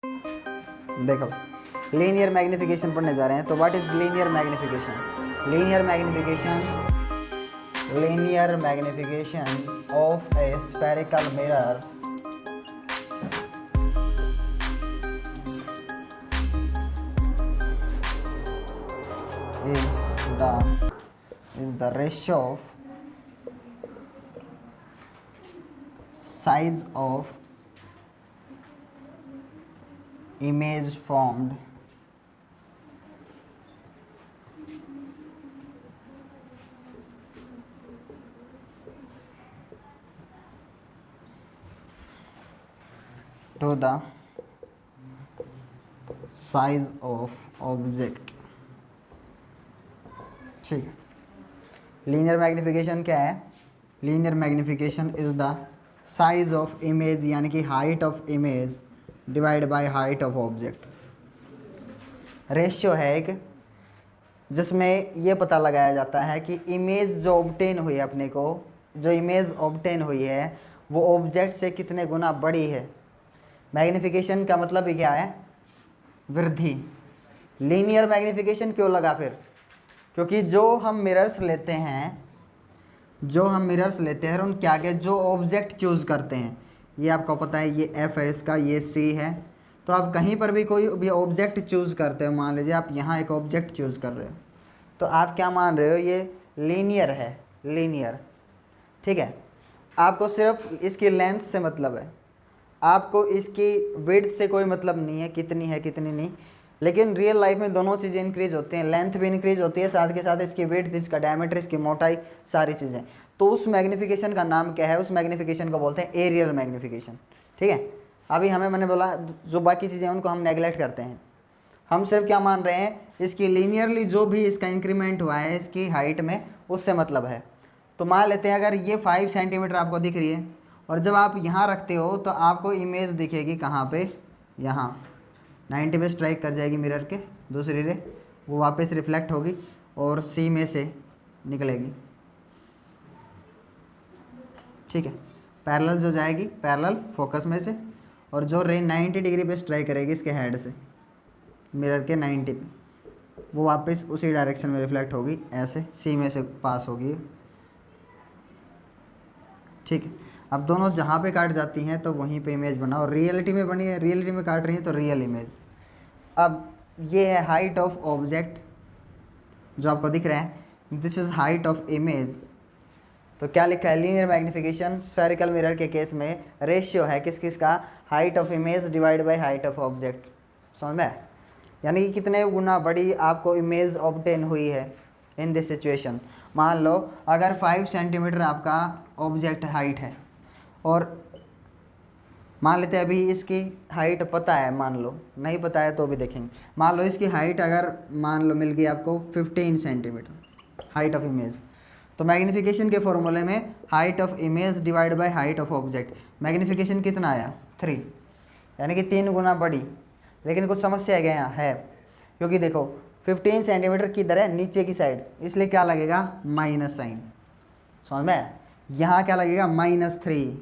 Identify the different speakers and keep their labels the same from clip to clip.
Speaker 1: देखो, linear magnification पढ़ने जा रहे हैं। तो what is linear magnification? Linear magnification of A spherical mirror is the ratio of size of image formed to the size of object। ठीक है, linear magnification क्या है? Linear magnification is the size of image, यानी कि height of image divide by height of object. Ratio है एक जिसमें ये पता लगाया जाता है कि इमेज जो ऑब्टेन हुई है, अपने को जो इमेज ऑब्टेन हुई है वो ऑब्जेक्ट से कितने गुना बड़ी है। मैग्निफिकेशन का मतलब ही क्या है? वृद्धि। लीनियर मैग्निफिकेशन क्यों लगा फिर? क्योंकि जो हम मिरर्स लेते हैं और उनके आगे जो ऑब्जेक्ट चूज़ करते हैं, ये आपको पता है, ये एफ है इसका, ये सी है। तो आप कहीं पर भी कोई भी ऑब्जेक्ट चूज़ करते हो, मान लीजिए आप यहाँ एक ऑब्जेक्ट चूज़ कर रहे हो, तो आप क्या मान रहे हो? ये लीनियर है, लीनियर। ठीक है, आपको सिर्फ इसकी लेंथ से मतलब है, आपको इसकी विड्थ से कोई मतलब नहीं है, कितनी है कितनी नहीं। लेकिन रियल लाइफ में दोनों चीज़ें इंक्रीज होती हैं, लेंथ भी इंक्रीज होती है, साथ के साथ इसकी विड्थ, इसका डायमीटर, इसकी मोटाई, सारी चीज़ें। तो उस मैग्निफिकेशन का नाम क्या है? उस मैग्निफिकेशन को बोलते हैं एरियल मैग्निफिकेशन। ठीक है, अभी मैंने बोला जो बाकी चीज़ें उनको हम नेगलेक्ट करते हैं, हम सिर्फ क्या मान रहे हैं? इसकी लीनियरली जो भी इसका इंक्रीमेंट हुआ है इसकी हाइट में, उससे मतलब है। तो मान लेते हैं अगर ये 5 सेंटीमीटर आपको दिख रही है और जब आप यहाँ रखते हो तो आपको इमेज दिखेगी कहाँ पे? यहाँ 90 पे स्ट्राइक कर जाएगी मिरर के, दूसरी रे वो वापस रिफ्लेक्ट होगी और सी में से निकलेगी। ठीक है, पैरेलल जो जाएगी पैरेलल फोकस में से, और जो रे 90 डिग्री पे स्ट्राइक करेगी इसके हेड से मिरर के 90 पे, वो वापस उसी डायरेक्शन में रिफ्लेक्ट होगी, ऐसे सी में से पास होगी। ठीक है, अब दोनों जहाँ पे काट जाती हैं तो वहीं पे इमेज बना, और रियलिटी में बनी है, रियलिटी में काट रही है तो रियल इमेज। अब ये है हाइट ऑफ ऑब्जेक्ट जो आपको दिख रहा है, this is height of image. तो क्या लिखा है? लीनियर मैग्निफिकेशन स्फेरिकल मिरर के केस में रेशियो है किस किस का? Height of image divide by height of object. समझ में? यानी कि कितने गुना बड़ी आपको इमेज ऑब्टेन हुई है इन दिस सिचुएशन। मान लो अगर 5 सेंटीमीटर आपका ऑब्जेक्ट हाइट है, और मान लेते हैं अभी इसकी हाइट पता है, मान लो नहीं पता है तो भी देखेंगे। मान लो इसकी हाइट अगर मान लो मिल गई आपको 15 सेंटीमीटर हाइट ऑफ इमेज, तो मैग्निफिकेशन के फॉर्मूले में height of image divide by height of object, magnification कितना आया? 3, यानी कि 3 गुना बड़ी। लेकिन कुछ समस्या है क्या यहाँ? है, क्योंकि देखो 15 सेंटीमीटर किधर है? नीचे की साइड, इसलिए क्या लगेगा? Minus sign. समझ में? यहाँ क्या लगेगा? -3।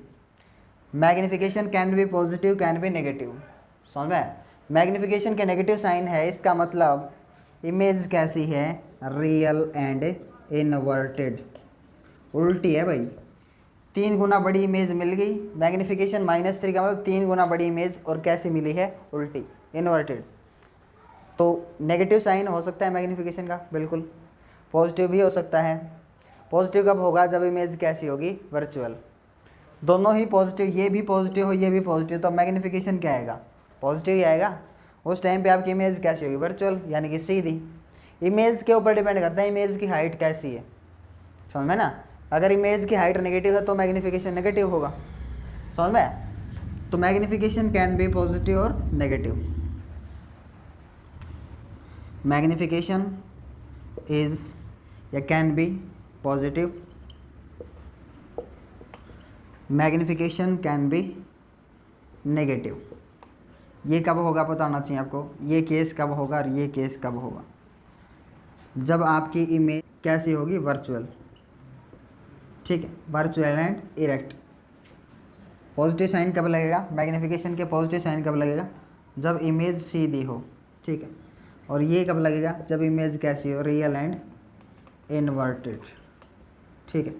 Speaker 1: Magnification can be positive, can be negative. समझ में? मैग्निफिकेशन के नेगेटिव साइन है, इसका मतलब इमेज कैसी है? रियल एंड इनवर्टेड, उल्टी है भाई। 3 गुना बड़ी इमेज मिल गई, मैग्निफिकेशन -3 का मतलब 3 गुना बड़ी इमेज, और कैसी मिली है? उल्टी, इनवर्टेड। तो नेगेटिव साइन हो सकता है मैग्निफिकेशन का, बिल्कुल। पॉजिटिव भी हो सकता है। पॉजिटिव कब होगा? जब इमेज कैसी होगी? वर्चुअल। दोनों ही पॉजिटिव, ये भी पॉजिटिव हो ये भी पॉजिटिव, तो मैग्निफिकेशन क्या आएगा? पॉजिटिव ही आएगा। उस टाइम पे आपकी इमेज कैसी होगी? वर्चुअल, यानी कि सीधी। इमेज के ऊपर डिपेंड करता है इमेज की हाइट कैसी है। समझ में ना? अगर इमेज की हाइट नेगेटिव है तो मैग्निफिकेशन नेगेटिव होगा। समझ में? तो मैग्निफिकेशन कैन बी पॉजिटिव और नेगेटिव। मैग्निफिकेशन इज या can be positive, magnification can be negative. ये कब होगा पता होना चाहिए आपको, ये केस कब होगा और ये केस कब होगा? जब आपकी इमेज कैसी होगी? वर्चुअल। ठीक है, virtual and erect. Positive sign कब लगेगा? मैग्निफिकेशन के पॉजिटिव साइन कब लगेगा? जब इमेज सीधी हो, ठीक है। और ये कब लगेगा, जब इमेज कैसी हो, रियल एंड इन्वर्टेड, ठीक है।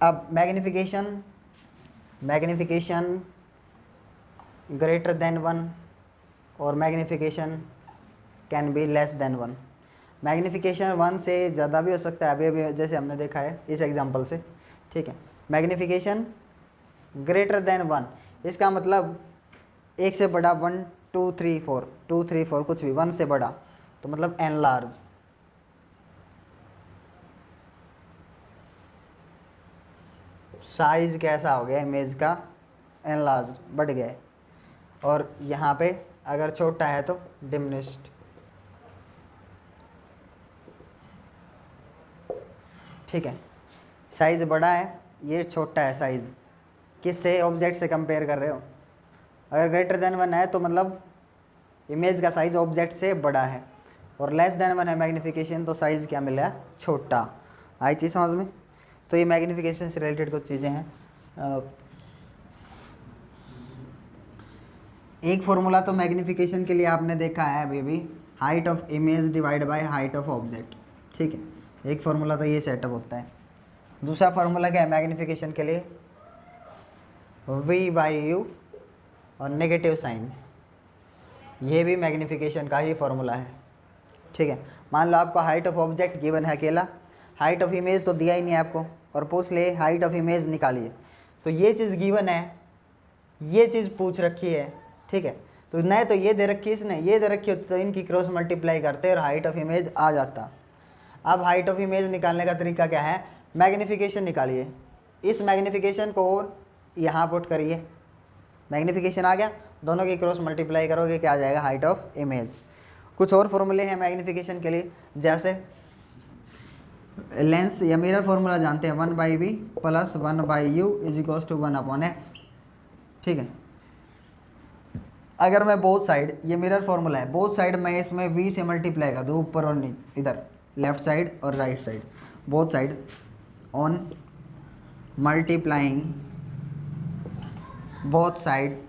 Speaker 1: अब मैग्निफिकेशन ग्रेटर देन 1 और magnification can be less than 1। Magnification 1 से ज़्यादा भी हो सकता है, अभी जैसे हमने देखा है इस एग्जांपल से, ठीक है। मैग्निफिकेशन ग्रेटर देन 1, इसका मतलब एक से बड़ा 1 2 3 4 2 3 4 कुछ भी 1 से बड़ा, तो मतलब एनलार्ज। साइज कैसा हो गया इमेज का, एनलार्ज, बढ़ गया है। और यहाँ पे अगर छोटा है तो डिमिनिश्ड, ठीक है। साइज बड़ा है, ये छोटा है साइज, किससे, ऑब्जेक्ट से कंपेयर कर रहे हो। अगर ग्रेटर देन 1 है तो मतलब इमेज का साइज ऑब्जेक्ट से बड़ा है, और लेस देन 1 है मैग्निफिकेशन, तो साइज़ क्या मिला है, छोटा। आई चीज़ समझ में। तो ये मैग्निफिकेशन से रिलेटेड कुछ चीज़ें हैं। एक फॉर्मूला तो मैग्निफिकेशन के लिए आपने देखा है अभी, height of image divide by height of object, ठीक है। एक फार्मूला तो ये सेटअप होता है। दूसरा फार्मूला क्या है मैग्निफिकेशन के लिए, v/u और नेगेटिव साइन, ये भी मैग्निफिकेशन का ही फॉर्मूला है, ठीक है। मान लो आपको हाइट ऑफ ऑब्जेक्ट गिवन है अकेला, हाइट ऑफ इमेज तो दिया ही नहीं है आपको, और पूछ ले हाइट ऑफ इमेज निकालिए, तो ये चीज़ गिवन है, ये चीज़ पूछ रखी है, ठीक है। तो नहीं तो ये दे रखी है इसने, ये दे रखी होती तो इनकी क्रॉस मल्टीप्लाई करते और हाइट ऑफ इमेज आ जाता। अब हाइट ऑफ इमेज निकालने का तरीका क्या है, मैग्निफिकेशन निकालिए, इस मैग्निफिकेशन को यहाँ पुट करिए, मैग्निफिकेशन आ गया, दोनों की क्रॉस मल्टीप्लाई करोगे क्या आ जाएगा, हाइट ऑफ इमेज। कुछ और फॉर्मूले हैं मैग्निफिकेशन के लिए, जैसे लेंस या मिरर फॉर्मूला जानते हैं, 1/v + 1/u = 1/f, ठीक है। अगर मैं बोथ साइड, ये मिरर फॉर्मूला है, बोथ साइड मैं इसमें v से मल्टीप्लाई कर दूँ, ऊपर और इधर लेफ्ट साइड और right side, both side on multiplying both side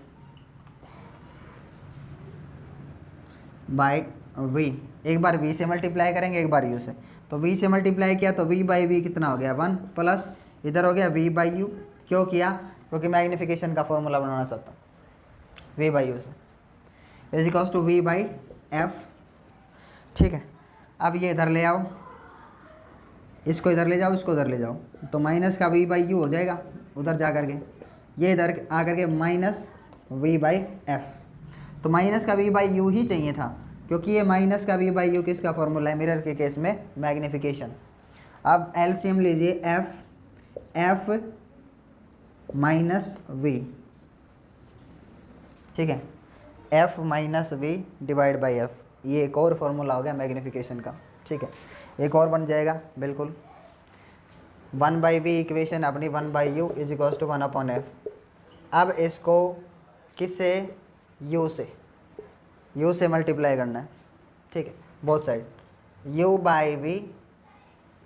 Speaker 1: by v, एक बार v से मल्टीप्लाई करेंगे, एक बार u से, तो v से मल्टीप्लाई किया तो v/v कितना हो गया 1, प्लस इधर हो गया v/u। क्यों किया, क्योंकि मैग्निफिकेशन का फॉर्मूला बनाना चाहता हूँ, v/u से = v/f, ठीक है। अब ये इधर ले आओ, इसको इधर ले जाओ, इसको उधर ले जाओ, तो माइनस का v/u हो जाएगा उधर जा करके, ये इधर आकर के -v/f, तो माइनस का v/u ही चाहिए था, क्योंकि ये माइनस का v/u किसका फॉर्मूला है, मिरर के केस में मैग्निफिकेशन। अब एलसीएम लीजिए, f -v, ठीक है, f -v divide by f, ये एक और फॉर्मूला हो गया मैग्निफिकेशन का, ठीक है। एक और बन जाएगा बिल्कुल, 1/v इक्वेशन अपनी 1/u = 1/f। अब इसको किससे, u से मल्टीप्लाई करना है, ठीक है, both side, u/v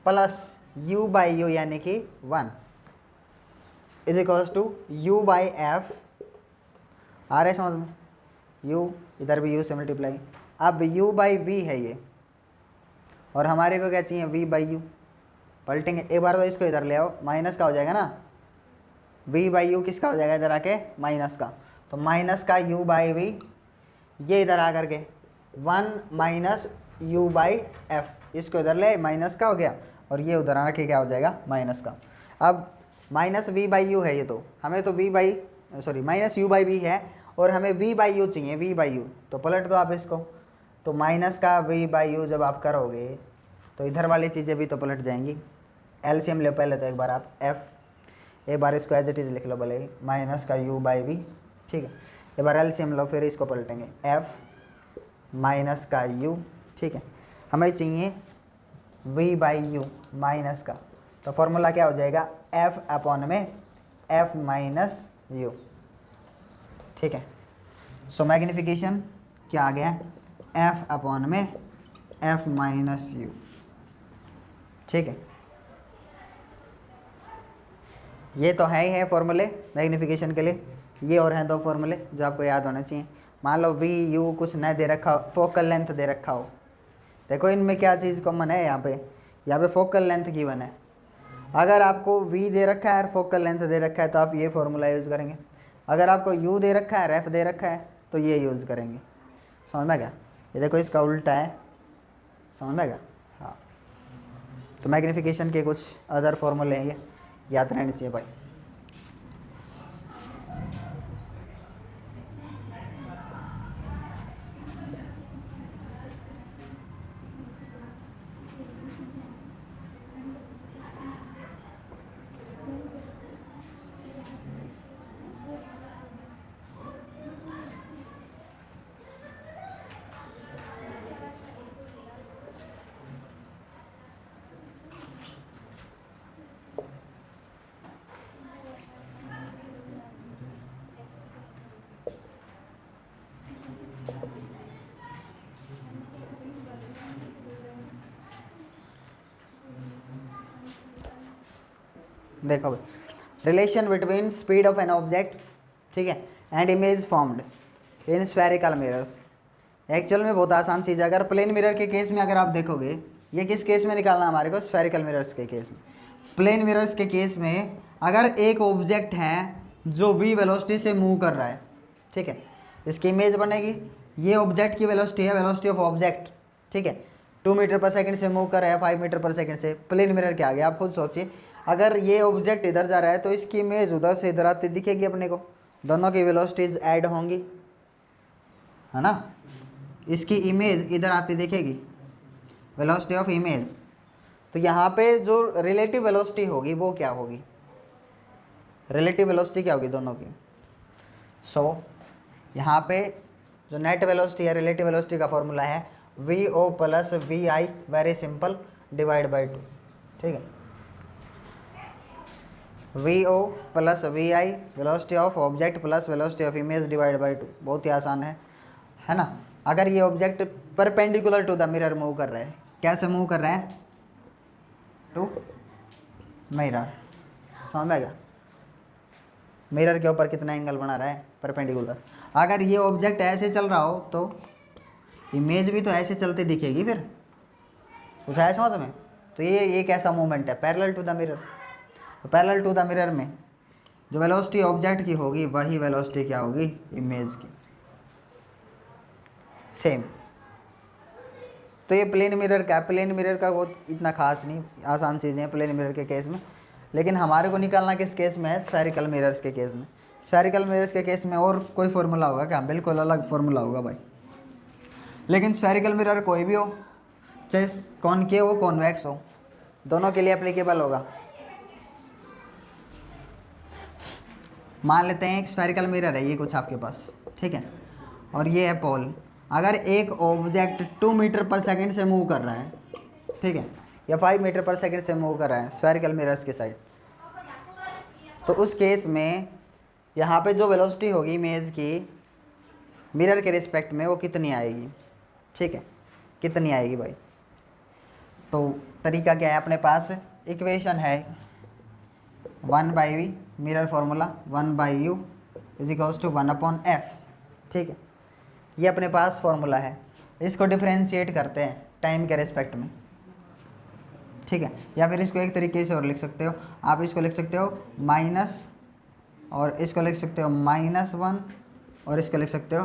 Speaker 1: plus u/u यानी कि 1 = u/f, आ रहा है समझ में, u इधर भी u से मल्टीप्लाई। अब u/v है ये, और हमारे को क्या चाहिए, v/u, पलटेंगे एक बार, तो इसको इधर ले आओ, माइनस का हो जाएगा ना, v/u किसका हो जाएगा इधर आके, माइनस का, तो माइनस का u/v, ये इधर आकर के 1 - u/f, इसको इधर ले, माइनस का हो गया, और ये उधर आके क्या हो जाएगा, माइनस का। अब -v/u है ये, तो हमें तो -u/v है, और हमें v/u चाहिए, v/u, तो पलट दो आप इसको, तो माइनस का v/u जब आप करोगे तो इधर वाली चीज़ें भी तो पलट जाएंगी। एलसीएम ले पहले तो एक बार आप f, एक बार इसको एज इट इज़ लिख लो भले ही, माइनस का u/v, ठीक है। एक बार एलसीएम लो, फिर इसको पलटेंगे, f माइनस का u, ठीक है। हमें चाहिए v/u माइनस का, तो फॉर्मूला क्या हो जाएगा, f/f-u, ठीक है। सो मैग्निफिकेशन क्या आ गया, f/f-u, ठीक है। ये तो है ही है फॉर्मूले मैग्निफिकेशन के लिए। ये और हैं दो फॉर्मूले जो आपको याद होने चाहिए। मान लो वी यू कुछ न दे रखा हो, फोकल लेंथ दे रखा हो, देखो इनमें क्या चीज़ कॉमन है, यहाँ पे फोकल लेंथ गिवन है। अगर आपको वी दे रखा है और फोकल लेंथ दे रखा है तो आप ये फॉर्मूला यूज़ करेंगे। अगर आपको यू दे रखा है, रेफ दे रखा है तो ये यूज़ करेंगे। समझ में गया? ये देखो इसका उल्टा है, समझ में गया? हाँ, तो मैग्नीफिकेशन के कुछ अदर फॉर्मूले हैं, ये याद रहने चाहिए भाई। देखो भाई, relation between speed of an object, ठीक है, and image formed in spherical mirrors. Actual में बहुत आसान चीज़ है। अगर प्लेन मिरर के केस में अगर आप देखोगे, ये किस केस में निकालना हमारे को? स्फेरिकल मिरर्स के केस में। प्लेन मिरर्स के केस में अगर एक ऑब्जेक्ट है जो v वेलोसिटी से मूव कर रहा है, ठीक है, इसकी इमेज बनेगी। ये ऑब्जेक्ट की वेलोसिटी है, वेलोसिटी ऑफ ऑब्जेक्ट, ठीक है, 2 मीटर पर सेकंड से मूव कर रहा है 5 मीटर पर सेकंड से। प्लेन मिरर के आगे आप खुद सोचिए, अगर ये ऑब्जेक्ट इधर जा रहा है तो इसकी इमेज उधर से इधर आती दिखेगी अपने को, दोनों की वेलोसिटीज ऐड होंगी, है ना। इसकी इमेज इधर आती दिखेगी, वेलोसिटी ऑफ इमेज। तो यहाँ पे जो रिलेटिव वेलोसिटी होगी वो क्या होगी? रिलेटिव वेलोसिटी क्या होगी दोनों की? यहाँ पे जो नेट वेलोसिटी है, रिलेटिव वेलोसिटी का फॉर्मूला है V O plus V I, very simple, divide by 2, ठीक है। V O plus V I, velocity of object plus velocity of image divide by 2, बहुत ही आसान है ना। अगर ये object perpendicular to the mirror move कर रहा है, कैसे मूव कर रहा है? टू मिरर, समझ में आ गया? मिरर के ऊपर कितना एंगल बना रहा है? परपेंडिकुलर। अगर ये ऑब्जेक्ट ऐसे चल रहा हो तो इमेज भी तो ऐसे चलते दिखेगी, फिर कुछ आया समझ में? तो ये कैसा मूवमेंट है? Parallel to the mirror. तो पैरेलल टू द मिरर में जो वेलोसिटी ऑब्जेक्ट की होगी वही वेलोसिटी क्या होगी? इमेज की, सेम। तो ये प्लेन मिरर का, प्लेन मिरर का वो इतना खास नहीं, आसान चीज़ें हैं प्लेन मिरर के केस में। लेकिन हमारे को निकालना किस केस में है? स्फेरिकल मिरर्स के केस में। स्फेरिकल मिरर्स के केस में और कोई फार्मूला होगा क्या? बिल्कुल अलग फार्मूला होगा भाई। लेकिन स्फेरिकल मिरर कोई भी हो, चाहे कॉनकेव हो कॉन्वेक्स हो, दोनों के लिए एप्लीकेबल होगा। मान लेते हैं एक स्फेरिकल मिरर है ये कुछ आपके पास, ठीक है, और ये है पोल। अगर एक ऑब्जेक्ट 2 मीटर पर सेकंड से मूव कर रहा है, ठीक है, या 5 मीटर पर सेकंड से मूव कर रहा है स्फेरिकल मिरर्स के साइड, तो उस केस में यहाँ पे जो वेलोसिटी होगी इमेज की मिरर के रिस्पेक्ट में वो कितनी आएगी? ठीक है, कितनी आएगी भाई? तो तरीका क्या है अपने पास? इक्वेशन है 1/v, mirror formula 1/u is equals to 1/f, ठीक है, ये अपने पास फार्मूला है। इसको डिफरेंशिएट करते हैं टाइम के रिस्पेक्ट में, ठीक है। या फिर इसको एक तरीके से और लिख सकते हो आप, इसको लिख सकते हो माइनस, और इसको लिख सकते हो -1, और इसको लिख सकते हो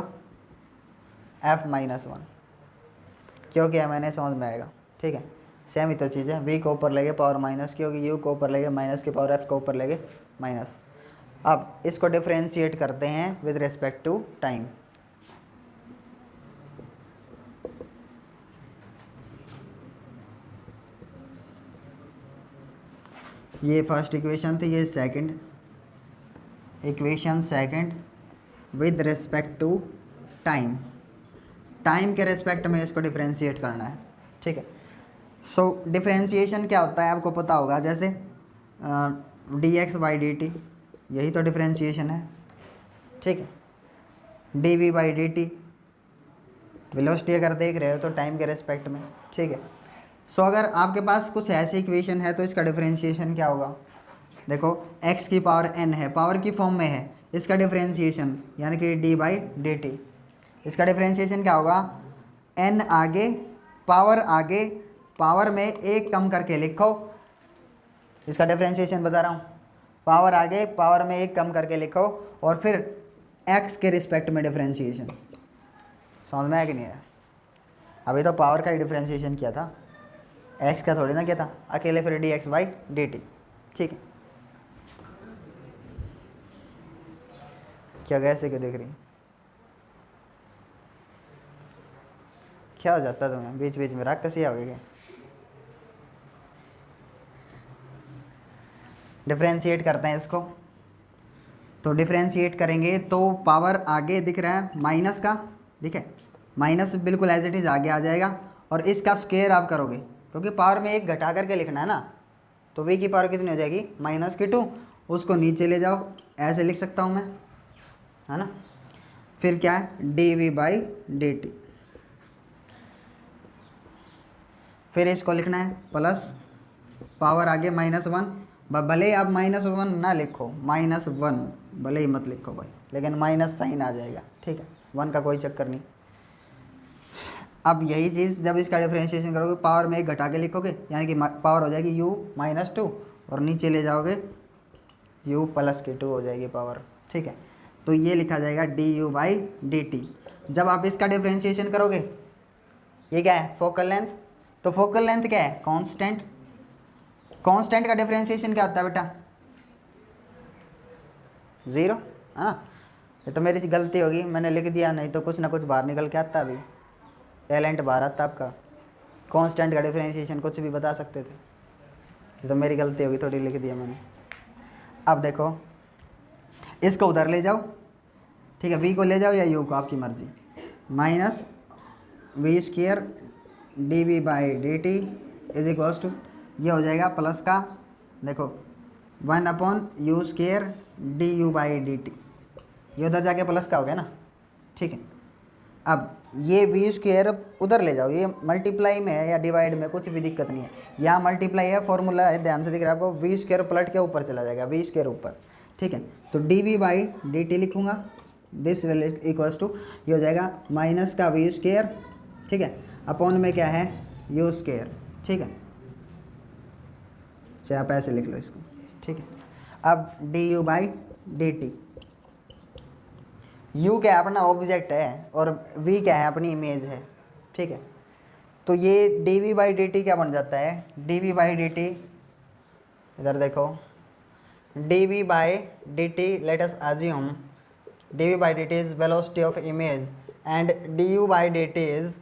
Speaker 1: f-1, क्यों किया मैंने समझ में आएगा, ठीक है। सेम ही तो चीज़ है, v को ऊपर लेके पावर माइनस, क्योंकि u को ऊपर लेके माइनस की पावर f को ऊपर लेके माइनस। अब इसको डिफरेंशिएट करते हैं विद रिस्पेक्ट टू टाइम। ये फर्स्ट इक्वेशन थी, ये second equation, second with respect to time. Time के रिस्पेक्ट में इसको डिफरेंशिएट करना है, ठीक है। सो डिफरेंशिएशन क्या होता है आपको पता होगा, जैसे dx/dt, यही तो डिफरेंशिएशन है, ठीक है। dv/dt, वेलोसिटी अगर देख रहे हो तो टाइम के रिस्पेक्ट में, ठीक है। सो अगर आपके पास कुछ ऐसी इक्वेशन है तो इसका डिफरेंशिएशन क्या होगा? देखो x की पावर n है, पावर की फॉर्म में है, इसका डिफरेंशिएशन यानी कि डी बाई डी टी, इसका डिफरेंशिएशन क्या होगा, एन आगे पावर में एक कम करके लिखो, इसका डिफरेंशिएशन बता रहा हूँ, पावर आगे पावर में एक कम करके लिखो और फिर एक्स के रिस्पेक्ट में डिफरेंशिएशन। समझ में आया कि नहीं आया? अभी तो पावर का ही डिफरेंशिएशन किया था, एक्स का थोड़ी ना किया था अकेले, फिर D x by D T. ठीक है, क्या कैसे क्यों देख रही, क्या हो जाता है तुम्हें बीच बीच में, राग कसी आ गई? डिफरेंशिएट करते हैं इसको, तो डिफरेंशिएट करेंगे तो पावर आगे दिख रहा है माइनस का, ठीक है, माइनस बिल्कुल एज इट इज़ आगे आ जाएगा और इसका स्क्वायर आप करोगे क्योंकि पावर में एक घटा करके लिखना है ना, तो वी की पावर कितनी हो जाएगी, -2, उसको नीचे ले जाओ, ऐसे लिख सकता हूँ मैं, है ना। फिर क्या है, D V by D T, फिर इसको लिखना है प्लस पावर आगे -1, भले ही आप -1 ना लिखो, -1 भले ही मत लिखो भाई, लेकिन माइनस साइन आ जाएगा, ठीक है, 1 का कोई चक्कर नहीं। अब यही चीज़ जब इसका डिफरेंशिएशन करोगे पावर में एक घटा के लिखोगे, यानी कि पावर हो जाएगी u -2 और नीचे ले जाओगे u +2 हो जाएगी पावर, ठीक है। तो ये लिखा जाएगा du बाई डी टी। जब आप इसका डिफरेंशिएशन करोगे, ये क्या है, फोकल लेंथ, तो फोकल लेंथ क्या है, कांस्टेंट, कांस्टेंट का डिफरेंशिएशन क्या होता है बेटा, 0, है ना। ये तो मेरी सी गलती होगी, मैंने लिख दिया, नहीं तो कुछ ना कुछ बाहर निकल के आता, अभी टैलेंट बाहर आता आपका, कांस्टेंट का डिफरेंशिएशन कुछ भी बता सकते थे, ये तो मेरी गलती होगी, थोड़ी लिख दिया मैंने। अब देखो इसको उधर ले जाओ, ठीक है, v को ले जाओ या u को, आपकी मर्जी, -v² dv by D T is equals to, ये हो जाएगा प्लस का, देखो 1/u² du by D T, ये उधर जाके प्लस का हो गया ना, ठीक है। अब ये v² उधर ले जाओ, ये मल्टीप्लाई में है या डिवाइड में कुछ भी दिक्कत नहीं है, यहाँ मल्टीप्लाई है, फॉर्मूला है, ध्यान से दिख रहा है आपको, v² पलट के ऊपर चला जाएगा, v² ऊपर, ठीक है। तो dv बाई डी टी लिखूँगा, दिस विल इक्वल्स टू, ये हो जाएगा माइनस का v², ठीक है, अपॉन में क्या है u², ठीक है, चाहे आप ऐसे लिख लो इसको, ठीक है। अब du by D T, u क्या है, अपना ऑब्जेक्ट है और v क्या है, अपनी इमेज है, ठीक है। तो ये dv बाई डी टी क्या बन जाता है, dv बाई डी टी, इधर देखो, dv by D T, let us assume dv by D T is velocity of image and du by D T is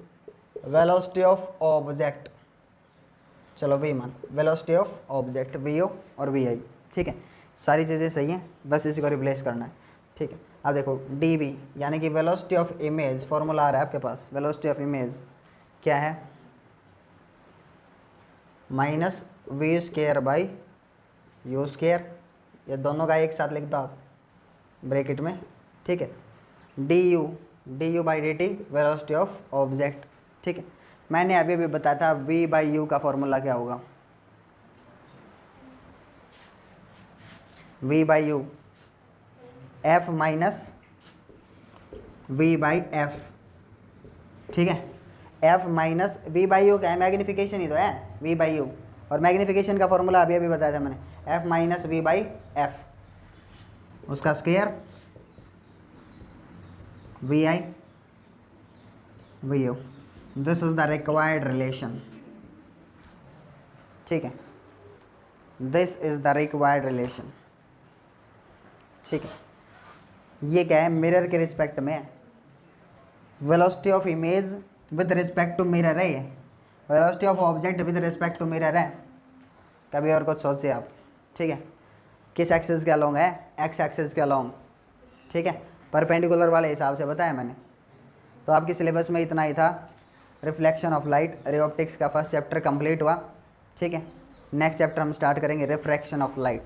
Speaker 1: velocity of object, चलो v मान, velocity of object vo और vi, ठीक है, सारी चीज़ें सही हैं, बस इसी को रिप्लेस करना है, ठीक है। अब देखो dv यानी कि वेलोसिटी ऑफ इमेज, फॉर्मूला आ रहा है आपके पास, वेलोसिटी ऑफ इमेज क्या है, -v² बाई u², ये दोनों का एक साथ लिख दो आप ब्रैकेट में, ठीक है, du by D T velocity of object, ठीक है। मैंने अभी भी बताया था v बाई u का फॉर्मूला क्या होगा, v by u f minus v by f, ठीक है, f minus v by u क्या है, मैग्नीफिकेशन ही तो है v बाई u, और मैग्नीफिकेशन का फॉर्मूला अभी बताया था मैंने, f minus v by f, उसका square vi vu, this is the required relation, ठीक है, this is the required relation, ठीक है। ये क्या है, मिरर के रिस्पेक्ट में, velocity of image with respect to mirror है, ये velocity of object with respect to mirror है, कभी और कुछ सोचिए आप, ठीक है। किस एक्सिस के अलोंग है, एक्स एक्सिस के अलोंग, ठीक है, परपेंडिकुलर वाले हिसाब से बताया मैंने। तो आपकी सिलेबस में इतना ही था, reflection of light, ray optics का फर्स्ट चैप्टर कंप्लीट हुआ, ठीक है। नेक्स्ट चैप्टर हम स्टार्ट करेंगे रिफ्रैक्शन ऑफ लाइट।